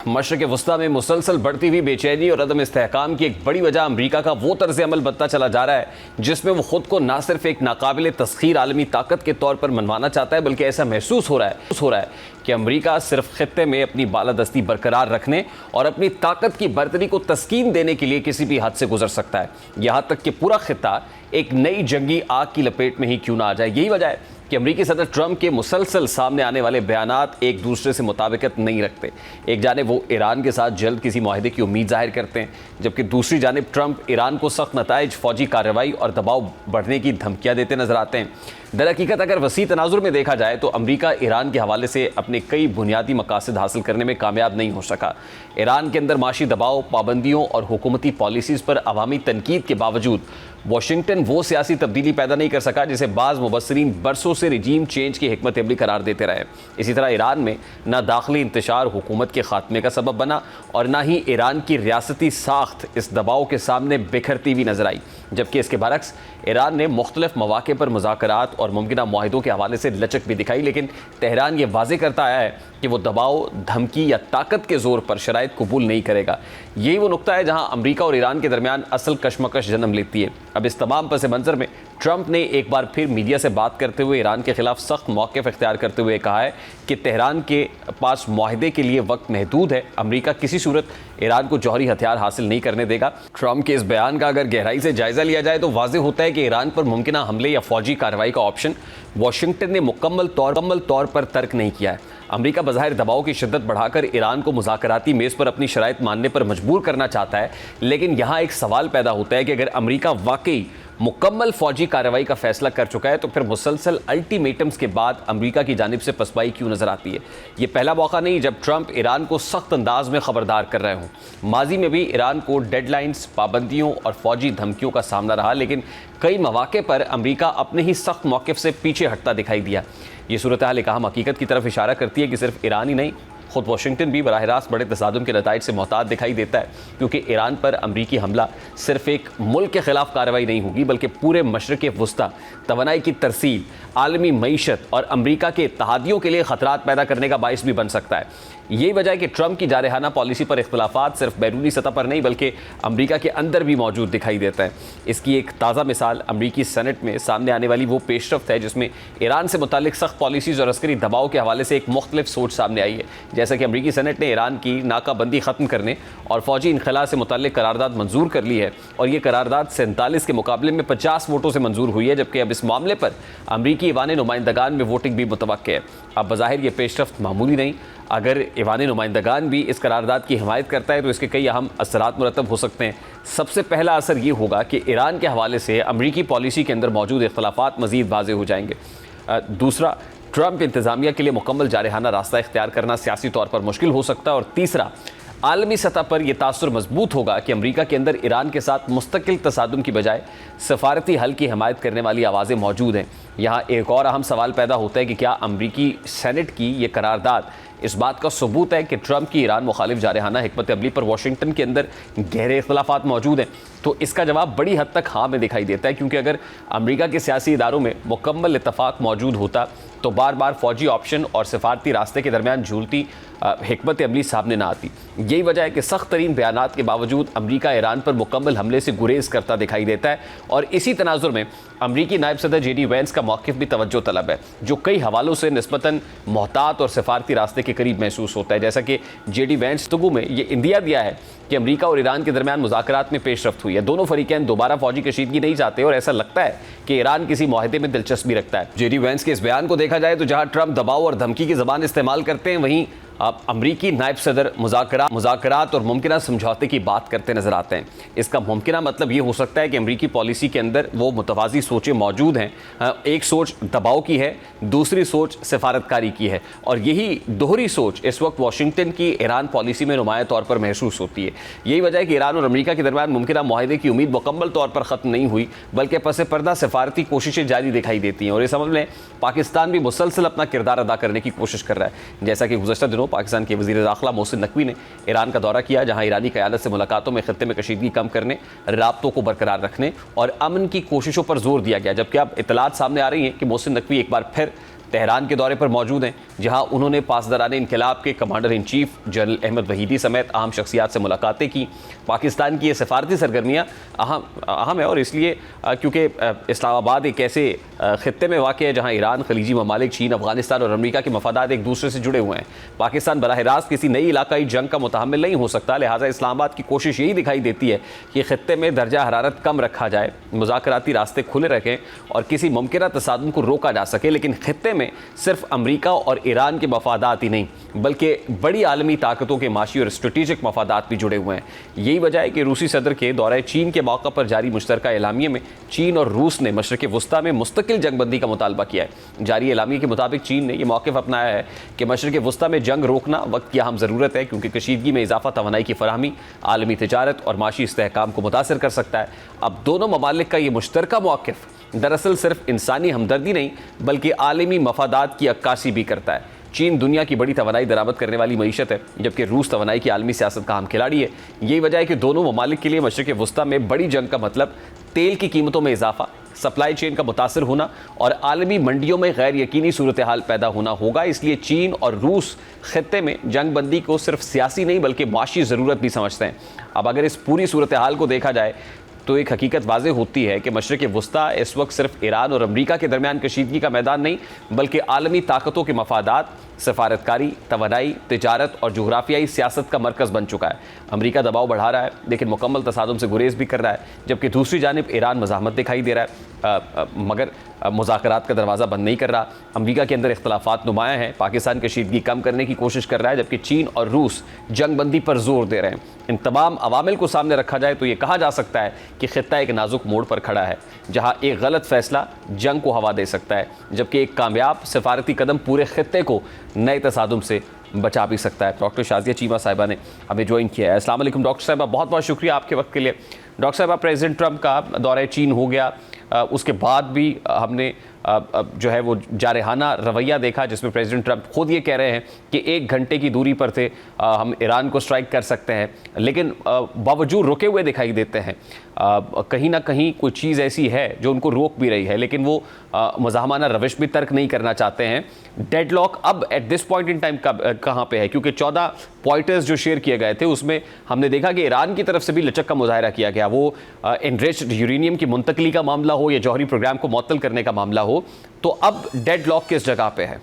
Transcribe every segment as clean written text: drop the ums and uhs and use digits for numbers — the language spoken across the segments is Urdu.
مشرق وسطی میں مسلسل بڑھتی ہوئی بے چینی اور عدم استحکام کی ایک بڑی وجہ امریکہ کا وہ طرز عمل بنتا چلا جا رہا ہے جس میں وہ خود کو نہ صرف ایک ناقابل تسخیر عالمی طاقت کے طور پر منوانا چاہتا ہے بلکہ ایسا محسوس ہو رہا ہے کہ امریکہ صرف خطے میں اپنی بالادستی برقرار رکھنے اور اپنی طاقت کی برتری کو تسکین دینے کے لیے کسی بھی حد سے گزر سکتا ہے، یہاں تک کہ پورا خطہ ایک نئی جنگی آگ کی لپیٹ میں ہی کیوں نہ آ جائے۔ یہی وجہ ہے کہ امریکی صدر ٹرمپ کے مسلسل سامنے آنے والے بیانات ایک دوسرے سے مطابقت نہیں رکھتے۔ ایک جانب وہ ایران کے ساتھ جلد کسی معاہدے کی امید ظاہر کرتے ہیں، جبکہ دوسری جانب ٹرمپ ایران کو سخت نتائج، فوجی کارروائی اور دباؤ بڑھنے کی دھمکیاں دیتے نظر آتے ہیں۔ در حقیقت اگر وسیع تناظر میں دیکھا جائے تو امریکہ ایران کے حوالے سے اپنے کئی بنیادی مقاصد حاصل کرنے میں کامیاب نہیں ہو سکا۔ ایران کے اندر معاشی دباؤ، پابندیوں اور حکومتی پالیسیز پر عوامی تنقید کے باوجود واشنگٹن وہ سیاسی تبدیلی پیدا نہیں کر سکا جسے بعض مبصرین برسوں سے رجیم چینج کی حکمت عملی قرار دیتے رہے۔ اسی طرح ایران میں نہ داخلی انتشار حکومت کے خاتمے کا سبب بنا اور نہ ہی ایران کی ریاستی ساخت اس دباؤ کے سامنے بکھرتی ہوئی نظر آئی، جبکہ اس کے برعکس ایران نے مختلف مواقع پر مذاکرات اور ممکنہ معاہدوں کے حوالے سے لچک بھی دکھائی، لیکن تہران یہ واضح کرتا آیا ہے کہ وہ دباؤ، دھمکی یا طاقت کے زور پر شرائط قبول نہیں کرے گا۔ یہی وہ نقطہ ہے جہاں امریکہ اور ایران کے درمیان اصل کشمکش جنم لیتی ہے۔ اب اس تمام پس منظر میں ٹرمپ نے ایک بار پھر میڈیا سے بات کرتے ہوئے ایران کے خلاف سخت موقف اختیار کرتے ہوئے کہا ہے کہ تہران کے پاس معاہدے کے لیے وقت محدود ہے، امریکہ کسی صورت ایران کو جوہری ہتھیار حاصل نہیں کرنے دے گا۔ ٹرمپ کے اس بیان کا اگر گہرائی سے جائزہ لیا جائے تو واضح ہوتا ہے کہ ایران پر ممکنہ حملے یا فوجی کارروائی کا آپشن واشنگٹن نے مکمل طور پر ترک نہیں کیا ہے۔ امریکہ بظاہر دباؤ کی شدت بڑھا کر ایران کو مذاکراتی میز پر اپنی شرائط ماننے پر مجبور کرنا چاہتا ہے، لیکن یہاں ایک سوال پیدا ہوتا ہے کہ اگر امریکہ واقعی مکمل فوجی کارروائی کا فیصلہ کر چکا ہے تو پھر مسلسل الٹیمیٹمز کے بعد امریکہ کی جانب سے پسپائی کیوں نظر آتی ہے؟ یہ پہلا موقع نہیں جب ٹرمپ ایران کو سخت انداز میں خبردار کر رہے ہوں۔ ماضی میں بھی ایران کو ڈیڈ لائنز، پابندیوں اور فوجی دھمکیوں کا سامنا رہا، لیکن کئی مواقع پر امریکہ اپنے ہی سخت موقف سے پیچھے ہٹتا دکھائی دیا۔ یہ صورتحال ایک اہم حقیقت کی طرف اشارہ کرتی ہے کہ صرف ایران ہی نہیں، خود واشنگٹن بھی براہ راست بڑے تصادم کے نتائج سے محتاط دکھائی دیتا ہے، کیونکہ ایران پر امریکی حملہ صرف ایک ملک کے خلاف کارروائی نہیں ہوگی بلکہ پورے مشرق وسطی توانائی کی ترسیل، عالمی معیشت اور امریکہ کے اتحادیوں کے لیے خطرات پیدا کرنے کا باعث بھی بن سکتا ہے۔ یہی وجہ ہے کہ ٹرمپ کی جارحانہ پالیسی پر اختلافات صرف بیرونی سطح پر نہیں بلکہ امریکہ کے اندر بھی موجود دکھائی دیتا ہے۔ اس کی ایک تازہ مثال امریکی سینٹ میں سامنے آنے والی وہ پیش رفت ہے جس میں ایران سے متعلق سخت پالیسیز اور عسکری دباؤ کے حوالے سے ایک مختلف سوچ سامنے آئی ہے۔ جیسا کہ امریکی سینٹ نے ایران کی ناکہ بندی ختم کرنے اور فوجی انخلاء سے متعلق قرارداد منظور کر لی ہے، اور یہ قرارداد 47 کے مقابلے میں 50 ووٹوں سے منظور ہوئی ہے، جبکہ اب اس معاملے پر امریکی ایوان نمائندگان میں ووٹنگ بھی متوقع ہے۔ اب بظاہر یہ پیش رفت معمولی نہیں، اگر ایوان نمائندگان بھی اس قرارداد کی حمایت کرتا ہے تو اس کے کئی اہم اثرات مرتب ہو سکتے ہیں۔ سب سے پہلا اثر یہ ہوگا کہ ایران کے حوالے سے امریکی پالیسی کے اندر موجود اختلافات مزید واضح ہو جائیں گے۔ دوسرا، ٹرمپ انتظامیہ کے لیے مکمل جارحانہ راستہ اختیار کرنا سیاسی طور پر مشکل ہو سکتا ہے، اور تیسرا، عالمی سطح پر یہ تاثر مضبوط ہوگا کہ امریکہ کے اندر ایران کے ساتھ مستقل تصادم کی بجائے سفارتی حل کی حمایت کرنے والی آوازیں موجود ہیں۔ یہاں ایک اور اہم سوال پیدا ہوتا ہے کہ کیا امریکی سینٹ کی یہ قرارداد اس بات کا ثبوت ہے کہ ٹرمپ کی ایران مخالف جارحانہ حکمت عملی پر واشنگٹن کے اندر گہرے اختلافات موجود ہیں؟ تو اس کا جواب بڑی حد تک ہاں میں دکھائی دیتا ہے، کیونکہ اگر امریکہ کے سیاسی اداروں میں مکمل اتفاق موجود ہوتا تو بار بار فوجی آپشن اور سفارتی راستے کے درمیان جھولتی حکمت عملی سامنے نہ آتی۔ یہی وجہ ہے کہ سخت ترین بیانات کے باوجود امریکہ ایران پر مکمل حملے سے گریز کرتا دکھائی دیتا ہے، اور اسی تناظر میں امریکی نائب صدر جے ڈی وینس کا موقف بھی توجہ طلب ہے، جو کئی حوالوں سے نسبتاً محتاط اور سفارتی راستے کے قریب محسوس ہوتا ہے۔ جیسا کہ جے ڈی وینس گفتگو میں یہ اندیا دیا ہے کہ امریکہ اور ایران کے درمیان مذاکرات میں پیش رفت ہوئی ہے، دونوں فریقین دوبارہ فوجی کشیدگی نہیں چاہتے اور ایسا لگتا ہے کہ ایران کسی معاہدے میں دلچسپی رکھتا ہے۔ جے ڈی وینس کے اس بیان کو دیکھا جائے تو جہاں ٹرمپ دباؤ اور دھمکی کی زبان استعمال کرتے ہیں، وہیں امریکی نائب صدر مذاکرات اور ممکنہ سمجھوتے کی بات کرتے نظر آتے ہیں۔ اس کا ممکنہ مطلب یہ ہو سکتا ہے کہ امریکی پالیسی کے اندر وہ متوازی سوچیں موجود ہیں، ایک سوچ دباؤ کی ہے، دوسری سوچ سفارتکاری کی ہے، اور یہی دوہری سوچ اس وقت واشنگٹن کی ایران پالیسی میں نمایاں طور پر محسوس ہوتی ہے۔ یہی وجہ ہے کہ ایران اور امریکہ کے درمیان ممکنہ معاہدے کی امید مکمل طور پر ختم نہیں ہوئی بلکہ پس پردہ سفارتی کوششیں جاری دکھائی دیتی ہیں، اور اس عمل میں پاکستان بھی مسلسل اپنا کردار ادا کرنے کی کوشش کر رہا ہے۔ جیسا کہ گزشتہ دنوں پاکستان کے وزیر داخلہ محسن نقوی نے ایران کا دورہ کیا، جہاں ایرانی قیادت سے ملاقاتوں میں خطے میں کشیدگی کم کرنے، رابطوں کو برقرار رکھنے اور امن کی کوششوں پر زور دیا گیا، جبکہ اب اطلاعات سامنے آ رہی ہیں کہ محسن نقوی ایک بار پھر تہران کے دورے پر موجود ہیں، جہاں انہوں نے پاسداران انقلاب کے commander in chief general Ahmad Vahidi سمیت اہم شخصیات سے ملاقاتیں کی۔ پاکستان کی یہ سفارتی سرگرمیاں اہم ہے، اور اس لیے کیونکہ اسلام آباد ایک ایسے خطے میں واقع ہے جہاں ایران، خلیجی ممالک، چین، افغانستان اور امریکہ کے مفادات ایک دوسرے سے جڑے ہوئے ہیں۔ پاکستان براہ راست کسی نئی علاقائی جنگ کا متحمل نہیں ہو سکتا، لہٰذا اسلام آباد کی کوشش یہی دکھائی دیتی ہے کہ خطے میں درجہ حرارت کم رکھا جائے، مذاکراتی راستے کھلے رکھیں اور کسی ممکنہ تصادم کو روکا جا سکے۔ لیکن خطے میں صرف امریکہ اور ایران کے مفادات ہی نہیں بلکہ بڑی عالمی طاقتوں کے معاشی اور اسٹریٹجک مفادات بھی جڑے ہوئے ہیں۔ یہی وجہ ہے کہ روسی صدر کے دورہ چین کے موقع پر جاری مشترکہ اعلامیے میں چین اور روس نے مشرق وسطیٰ میں مستقل جنگ بندی کا مطالبہ کیا ہے۔ جاری اعلامیے کے مطابق چین نے یہ موقف اپنایا ہے کہ مشرق وسطیٰ میں جنگ روکنا وقت کی اہم ضرورت ہے، کیونکہ کشیدگی میں اضافہ توانائی کی فراہمی، عالمی تجارت اور معاشی استحکام کو متاثر کر سکتا ہے۔ اب دونوں ممالک کا یہ مشترکہ موقف دراصل صرف انسانی ہمدردی نہیں بلکہ عالمی مفادات کی عکاسی بھی کرتا ہے۔ چین دنیا کی بڑی توانائی درآمد کرنے والی معیشت ہے، جبکہ روس توانائی کی عالمی سیاست کا اہم کھلاڑی ہے۔ یہی وجہ ہے کہ دونوں ممالک کے لیے مشرق وسطیٰ میں بڑی جنگ کا مطلب تیل کی قیمتوں میں اضافہ، سپلائی چین کا متاثر ہونا اور عالمی منڈیوں میں غیر یقینی صورتحال پیدا ہونا ہوگا۔ اس لیے چین اور روس خطے میں جنگ بندی کو صرف سیاسی نہیں بلکہ معاشی ضرورت بھی سمجھتے ہیں۔ اب اگر اس پوری صورتحال کو دیکھا جائے تو ایک حقیقت واضح ہوتی ہے کہ مشرق وسطیٰ اس وقت صرف ایران اور امریکہ کے درمیان کشیدگی کا میدان نہیں بلکہ عالمی طاقتوں کے مفادات، سفارتکاری، توانائی، تجارت اور جغرافیائی سیاست کا مرکز بن چکا ہے۔ امریکہ دباؤ بڑھا رہا ہے لیکن مکمل تصادم سے گریز بھی کر رہا ہے، جبکہ دوسری جانب ایران مزاحمت دکھائی دے رہا ہے مگر مذاکرات کا دروازہ بند نہیں کر رہا۔ امریکہ کے اندر اختلافات نمایاں ہیں، پاکستان کشیدگی کم کرنے کی کوشش کر رہا ہے، جبکہ چین اور روس جنگ بندی پر زور دے رہے ہیں۔ ان تمام عوامل کو سامنے رکھا جائے تو یہ کہا جا سکتا ہے کہ خطہ ایک نازک موڑ پر کھڑا ہے، جہاں ایک غلط فیصلہ جنگ کو ہوا دے سکتا ہے، جبکہ ایک کامیاب سفارتی قدم پورے خطے کو نئے تصادم سے بچا بھی سکتا ہے۔ ڈاکٹر شازیہ چیمہ صاحبہ نے ہمیں جوائن کیا ہے۔ السلام علیکم ڈاکٹر صاحبہ، بہت بہت شکریہ آپ کے وقت کے لیے۔ ڈاکٹر صاحبہ، پریزیڈنٹ ٹرمپ کا دورہ چین ہو گیا، اس کے بعد بھی ہم نے جو ہے وہ جارحانہ رویہ دیکھا، جس میں پریزیڈنٹ ٹرمپ خود یہ کہہ رہے ہیں کہ 1 گھنٹے کی دوری پر تھے، ہم ایران کو سٹرائک کر سکتے ہیں، لیکن باوجود رکے ہوئے دکھائی دیتے ہیں۔ کہیں نہ کہیں کوئی چیز ایسی ہے جو ان کو روک بھی رہی ہے، لیکن وہ مزاحمانہ روش بھی ترک نہیں کرنا چاہتے ہیں۔ ڈیڈ لاک اب at this point in time کہاں پہ ہے؟ کیونکہ 14 پوائنٹرز جو شیئر کیے گئے تھے اس میں ہم نے دیکھا کہ ایران کی طرف سے بھی لچک کا مظاہرہ کیا گیا، وہ انریچڈ یورینیم کی منتقلی کا معاملہ ہو یا جوہری پروگرام کو معطل کرنے کا معاملہ ہو، تو اب ڈیڈ لاک کس جگہ پہ ہے؟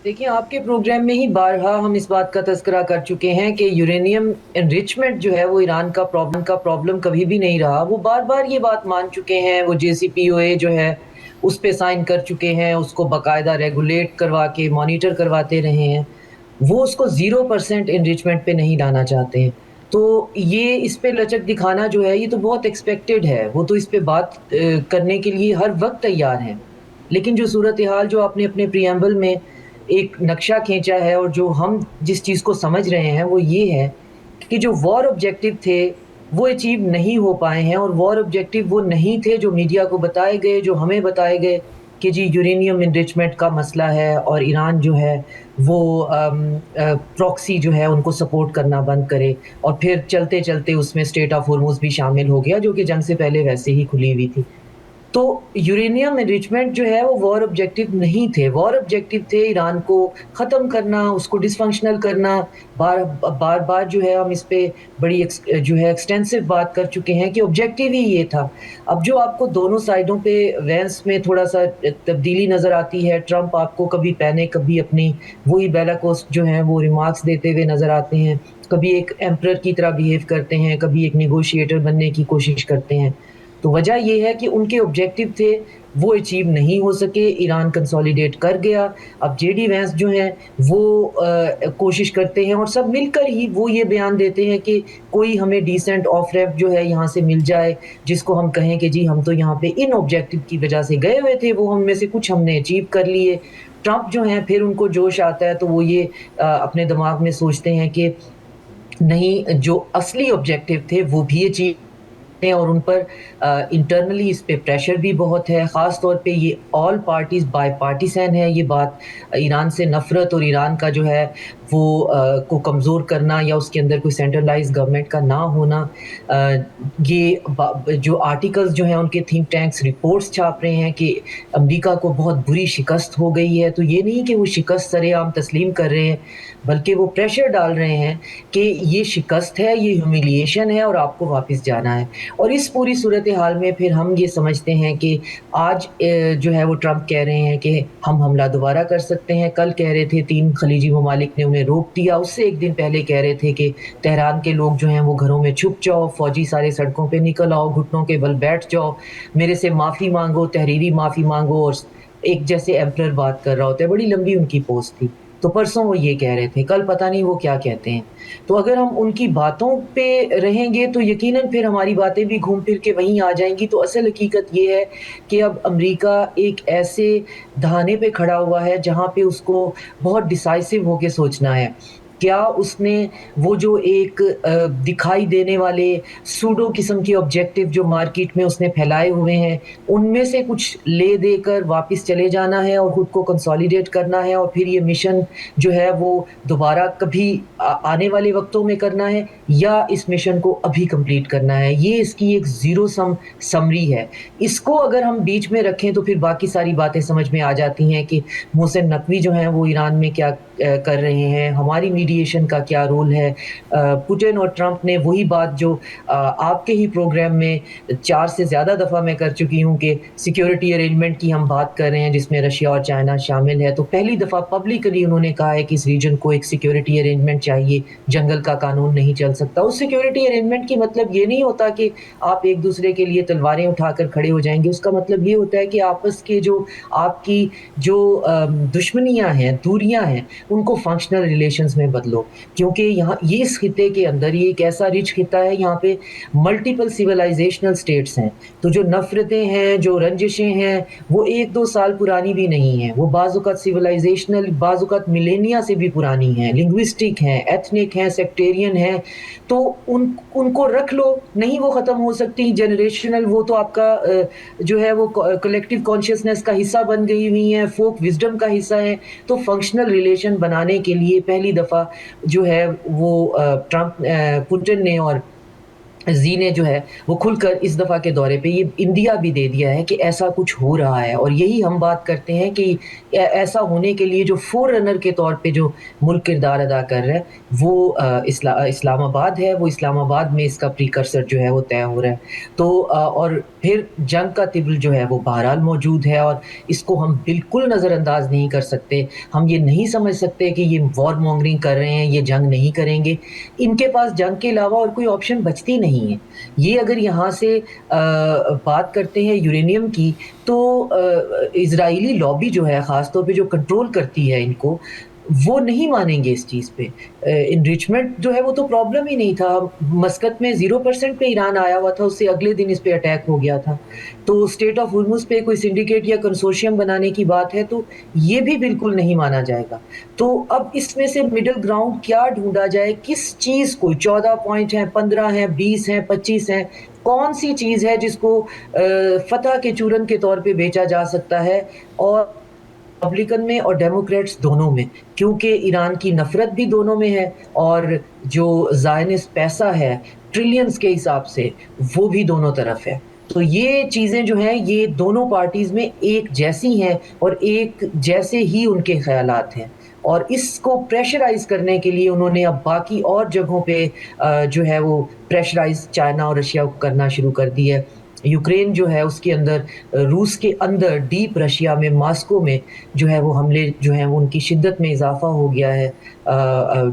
دیکھیں، آپ کے پروگرام میں ہی بارہا ہم اس بات کا تذکرہ کر چکے ہیں کہ یورینیم انریچمنٹ جو ہے وہ ایران کا پرابلم کبھی بھی نہیں رہا۔ وہ بار بار یہ بات مان چکے ہیں، وہ JCPOA جو ہے اس پہ سائن کر چکے ہیں، اس کو باقاعدہ ریگولیٹ کروا کے مانیٹر کرواتے رہے ہیں، وہ اس کو 0% انریچمنٹ پہ نہیں لانا چاہتے ہیں۔ تو یہ اس پہ لچک دکھانا جو ہے یہ تو بہت ایکسپیکٹڈ ہے، وہ تو اس پہ بات کرنے کے لیے ہر وقت تیار ہیں۔ لیکن جو صورتحال جو آپ نے اپنے پریامبل میں ایک نقشہ کھینچا ہے اور جو ہم جس چیز کو سمجھ رہے ہیں وہ یہ ہے کہ جو وار آبجیکٹو تھے وہ اچیو نہیں ہو پائے ہیں، اور وار آبجیکٹو وہ نہیں تھے جو میڈیا کو بتائے گئے، جو ہمیں بتائے گئے کہ جی یورینیم انریچمنٹ کا مسئلہ ہے اور ایران جو ہے وہ پراکسی جو ہے ان کو سپورٹ کرنا بند کرے، اور پھر چلتے چلتے اس میں اسٹریٹ آف ہرمز بھی شامل ہو گیا جو کہ جنگ سے پہلے ویسے ہی کھلی ہوئی تھی۔ تو یورینیم انریچمنٹ جو ہے وہ وار آبجیکٹو نہیں تھے، وار آبجیکٹو تھے ایران کو ختم کرنا، اس کو ڈس فنکشنل کرنا۔ بار بار جو ہے ہم اس پہ بڑی جو ہے ایکسٹینسو بات کر چکے ہیں کہ آبجیکٹو ہی یہ تھا۔ اب جو آپ کو دونوں سائڈوں پہ وینس میں تھوڑا سا تبدیلی نظر آتی ہے، ٹرمپ آپ کو کبھی پہنے کبھی اپنی وہی بیلاکوسٹ جو ہیں وہ ریمارکس دیتے ہوئے نظر آتے ہیں، کبھی ایک ایمپرر کی طرح بیہیو کرتے ہیں، کبھی ایک نیگوشیٹر بننے کی کوشش کرتے ہیں۔ تو وجہ یہ ہے کہ ان کے آبجیکٹو تھے وہ اچیو نہیں ہو سکے، ایران کنسولیڈیٹ کر گیا۔ اب JD وینس جو ہیں وہ کوشش کرتے ہیں اور سب مل کر ہی وہ یہ بیان دیتے ہیں کہ کوئی ہمیں ڈیسنٹ آف ریپ جو ہے یہاں سے مل جائے، جس کو ہم کہیں کہ جی ہم تو یہاں پہ ان آبجیکٹو کی وجہ سے گئے ہوئے تھے، وہ ہم میں سے کچھ ہم نے اچیو کر لیے۔ ٹرمپ جو ہیں پھر ان کو جوش آتا ہے تو وہ یہ اپنے دماغ میں سوچتے ہیں کہ نہیں، جو اصلی آبجیکٹو تھے وہ بھی اچیو ہیں اور ان پر انٹرنلی اس پہ پریشر بھی بہت ہے. خاص طور پہ یہ آل پارٹیز بائی پارٹیسن ہے. یہ بات ایران سے نفرت اور ایران کا جو ہے وہ کو کمزور کرنا یا اس کے اندر کوئی سینٹرلائز گورنمنٹ کا نہ ہونا. یہ جو آرٹیکلز جو ہیں ان کے تھنک ٹینکس رپورٹس چھاپ رہے ہیں کہ امریکہ کو بہت بری شکست ہو گئی ہے. تو یہ نہیں کہ وہ شکست سرے عام تسلیم کر رہے ہیں بلکہ وہ پریشر ڈال رہے ہیں کہ یہ شکست ہے, یہ ہیوملیشن ہے اور آپ کو واپس جانا ہے. اور اس پوری صورتحال میں پھر ہم یہ سمجھتے ہیں کہ آج جو ہے وہ ٹرمپ کہہ رہے ہیں کہ ہم حملہ دوبارہ کر سکتے ہیں. کل کہہ رہے تھے 3 خلیجی ممالک نے انہیں روک دیا. اس سے ایک دن پہلے کہہ رہے تھے کہ تہران کے لوگ جو ہیں وہ گھروں میں چھپ جاؤ, فوجی سارے سڑکوں پہ نکل آؤ, گھٹنوں کے بل بیٹھ جاؤ, میرے سے معافی مانگو, تحریری معافی مانگو. اور ایک جیسے ایمپرر بات کر رہا ہوتا ہے, بڑی لمبی ان کی پوسٹ تھی. تو پرسوں وہ یہ کہہ رہے تھے, کل پتہ نہیں وہ کیا کہتے ہیں. تو اگر ہم ان کی باتوں پہ رہیں گے تو یقیناً پھر ہماری باتیں بھی گھوم پھر کے وہیں آ جائیں گی. تو اصل حقیقت یہ ہے کہ اب امریکہ ایک ایسے دھانے پہ کھڑا ہوا ہے جہاں پہ اس کو بہت ڈیسائسو ہو کے سوچنا ہے. کیا اس نے وہ جو ایک دکھائی دینے والے سوڈو قسم کے آبجیکٹیو جو مارکیٹ میں اس نے پھیلائے ہوئے ہیں ان میں سے کچھ لے دے کر واپس چلے جانا ہے اور خود کو کنسالیڈیٹ کرنا ہے, اور پھر یہ مشن جو ہے وہ دوبارہ کبھی آنے والے وقتوں میں کرنا ہے, یا اس مشن کو ابھی کمپلیٹ کرنا ہے. یہ اس کی ایک زیرو سم سمری ہے. اس کو اگر ہم بیچ میں رکھیں تو پھر باقی ساری باتیں سمجھ میں آ جاتی ہیں کہ محسن نقوی جو ہیں وہ ایران میں کیا کر رہے ہیں, ہماری میڈیشن کا کیا رول ہے. پوٹن اور ٹرمپ نے وہی بات جو آپ کے ہی پروگرام میں 4 سے زیادہ دفعہ میں کر چکی ہوں کہ سیکیورٹی ارینجمنٹ کی ہم بات کر رہے ہیں جس میں رشیا اور چائنا شامل ہے. تو پہلی دفعہ پبلکلی انہوں نے کہا ہے کہ اس ریجن کو ایک سیکیورٹی ارینجمنٹ چاہیے, جنگل کا قانون نہیں چل سکتا. اس سیکیورٹی ارینجمنٹ کی مطلب یہ نہیں ہوتا کہ آپ ایک دوسرے کے لیے تلواریں اٹھا کر کھڑے ہو جائیں گے. اس کا مطلب یہ ہوتا ہے کہ آپس کے جو آپ کی جو دشمنیاں ہیں, دوریاں ہیں, ان کو فنکشنل ریلیشنز میں بدلو. کیونکہ یہاں یہ اس خطے کے اندر یہ ایک ایسا رچ خطہ ہے, یہاں پہ ملٹیپل سیولائزیشنل سٹیٹس ہیں. تو جو نفرتیں ہیں, جو رنجشیں ہیں, وہ 1-2 سال پرانی بھی نہیں ہیں. وہ بعض اوقات سیولائزیشنل, بعض اوقات ملینیا سے بھی پرانی ہیں, لنگوسٹک ہیں, ایتھنک ہیں, سیکٹیرین ہیں. تو ان کو رکھ لو, نہیں وہ ختم ہو سکتی. جنریشنل وہ تو آپ کا جو ہے وہ کلیکٹیو کانشیسنس کا حصہ بن گئی ہوئی ہیں, فوک وزڈم کا حصہ ہے. تو فنکشنل ریلیشن بنانے کے لیے پہلی دفعہ جو ہے وہ ٹرمپ, پوٹن نے اور زی نے جو ہے وہ کھل کر اس دفعہ کے دورے پہ یہ انڈیا بھی دے دیا ہے کہ ایسا کچھ ہو رہا ہے. اور یہی ہم بات کرتے ہیں کہ ایسا ہونے کے لیے جو فور رنر کے طور پہ جو ملک کردار ادا کر رہا ہے وہ اسلام آباد ہے. وہ اسلام آباد میں اس کا پریکرسر جو ہے وہ طے ہو رہا ہے. تو اور پھر جنگ کا طبل جو ہے وہ بہرحال موجود ہے, اور اس کو ہم بالکل نظر انداز نہیں کر سکتے. ہم یہ نہیں سمجھ سکتے کہ یہ وار مونگرنگ کر رہے ہیں, یہ جنگ نہیں کریں گے. ان کے پاس جنگ کے علاوہ اور کوئی آپشن بچتی نہیں ہے. یہ اگر یہاں سے بات کرتے ہیں یورینیم کی, تو اسرائیلی لابی جو ہے خاص طور پہ جو کنٹرول کرتی ہے ان کو, وہ نہیں مانیں گے اس چیز پہ. انریچمنٹ جو ہے وہ تو پرابلم ہی نہیں تھا. مسقط میں 0% پہ ایران آیا ہوا تھا, اس سے اگلے دن اس پہ اٹیک ہو گیا تھا. تو اسٹیٹ آف ہرمز پہ کوئی سنڈیکیٹ یا کنسورشیم بنانے کی بات ہے تو یہ بھی بالکل نہیں مانا جائے گا. تو اب اس میں سے مڈل گراؤنڈ کیا ڈھونڈا جائے, کس چیز کو, 14 پوائنٹ ہیں, 15 ہیں, 20 ہیں, 25 ہیں, کون سی چیز ہے جس کو فتح کے چورن کے طور پہ بیچا جا سکتا ہے. اور ریپبلکن میں اور ڈیموکریٹس دونوں میں, کیونکہ ایران کی نفرت بھی دونوں میں ہے, اور جو زائنسٹ پیسہ ہے ٹریلینز کے حساب سے وہ بھی دونوں طرف ہے. تو یہ چیزیں جو ہیں یہ دونوں پارٹیز میں ایک جیسی ہیں اور ایک جیسے ہی ان کے خیالات ہیں. اور اس کو پریشرائز کرنے کے لیے انہوں نے اب باقی اور جگہوں پہ جو ہے وہ پریشرائز چائنا اور رشیا کو کرنا شروع کر دی ہے. یوکرین جو ہے اس کے اندر, روس کے اندر ڈیپ رشیا میں, ماسکو میں جو ہے وہ حملے جو ہیں وہ ان کی شدت میں اضافہ ہو گیا ہے.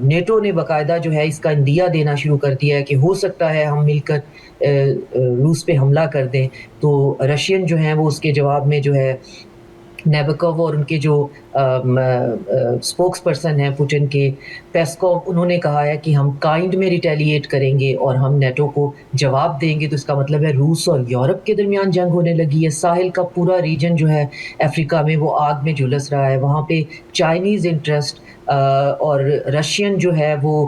نیٹو نے باقاعدہ جو ہے اس کا اندیا دینا شروع کر دیا ہے کہ ہو سکتا ہے ہم مل کر روس پہ حملہ کر دیں. تو رشین جو ہیں وہ اس کے جواب میں جو ہے نیبکوو اور ان کے جو سپوکس پرسن ہیں پوٹن کے, پیسکوو, انہوں نے کہا ہے کہ ہم کائنڈ میں ریٹیلیٹ کریں گے اور ہم نیٹو کو جواب دیں گے. تو اس کا مطلب ہے روس اور یورپ کے درمیان جنگ ہونے لگی ہے. ساحل کا پورا ریجن جو ہے افریقہ میں وہ آگ میں جھلس رہا ہے. وہاں پہ چائنیز انٹرسٹ اور رشین جو ہے وہ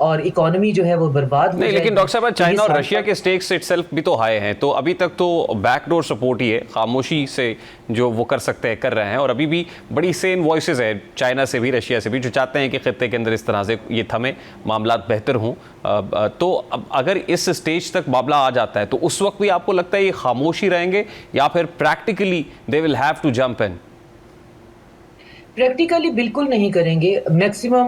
اور اکانومی جو ہے وہ برباد ہو نہیں جائے لیکن گی۔ ڈاکٹر صاحب تو یہ چائنا اور سارا- رشیا کے سٹیکس اٹ سیلف بھی تو ہائی ہیں، تو ابھی تک تو بیک ڈور سپورٹ ہی ہے، خاموشی سے جو وہ کر سکتے ہیں کر رہے ہیں، اور ابھی بھی بڑی سین وائسز ہیں چائنا سے بھی رشیا سے بھی جو چاہتے ہیں کہ خطے کے اندر اس طرح سے یہ تھمے معاملات بہتر ہوں۔ تو اب اگر اس سٹیج تک معاملہ آ جاتا ہے تو اس وقت بھی آپ کو لگتا ہے یہ خاموشی رہیں گے یا پھر practically they will have to jump in? Practically بالکل نہیں کریں گے، میکسیمم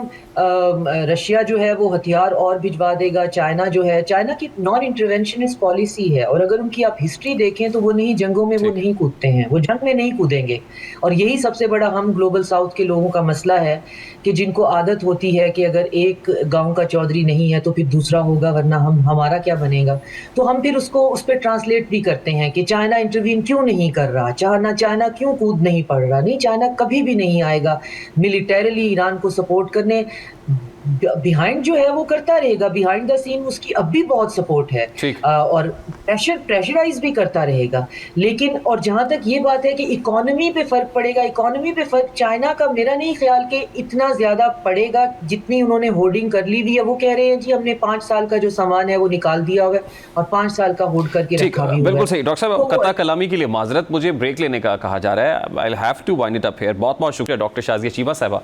رشیا جو ہے وہ ہتھیار اور بھجوا دے گا، چائنا جو ہے، چائنا کی نان انٹرونشنسٹ پالیسی ہے، اور اگر ان کی آپ ہسٹری دیکھیں تو وہ نہیں جنگوں میں وہ نہیں کودتے ہیں، وہ جنگ میں نہیں کودیں گے، اور یہی سب سے بڑا ہم گلوبل ساؤتھ کے لوگوں کا مسئلہ ہے کہ جن کو عادت ہوتی ہے کہ اگر ایک گاؤں کا چودھری نہیں ہے تو پھر دوسرا ہوگا ورنہ ہمارا کیا بنے گا، تو ہم پھر اس پہ ٹرانسلیٹ بھی کرتے ہیں کہ چائنا انٹروین کیوں نہیں کر رہا، چائنا کیوں کود نہیں پڑ رہا، نہیں چائنا کبھی بھی نہیں آئے گا ملیٹریلی ایران کو سپورٹ کرنے، بیہائنڈ جو ہے وہ کرتا رہے گا، بیہائنڈ دا سین اس کی اب بھی بہت سپورٹ ہے، اور پریشرائز بھی کرتا رہے گا، لیکن اور جہاں تک یہ بات ہے کہ اکانومی پہ فرق پڑے گا، اکانومی پہ فرق چائنا کا میرا نہیں خیال کہ اتنا زیادہ پڑے گا جتنی انہوں نے ہولڈنگ کر لی ہوئی ہے، وہ کہہ رہے ہیں جی ہم نے 5 سال کا جو سامان ہے وہ نکال دیا ہوا ہے اور 5 سال کا ہولڈ کر کے رکھا بھی ہوا ہے۔ بالکل صحیح ڈاکٹر صاحب، قطع کلامی کے لیے معذرت، مجھے بریک لینے کا کہا جا رہا ہے، I'll have to wind it up here۔ بہت بہت شکریہ ڈاکٹر شازیہ چیمہ صاحبہ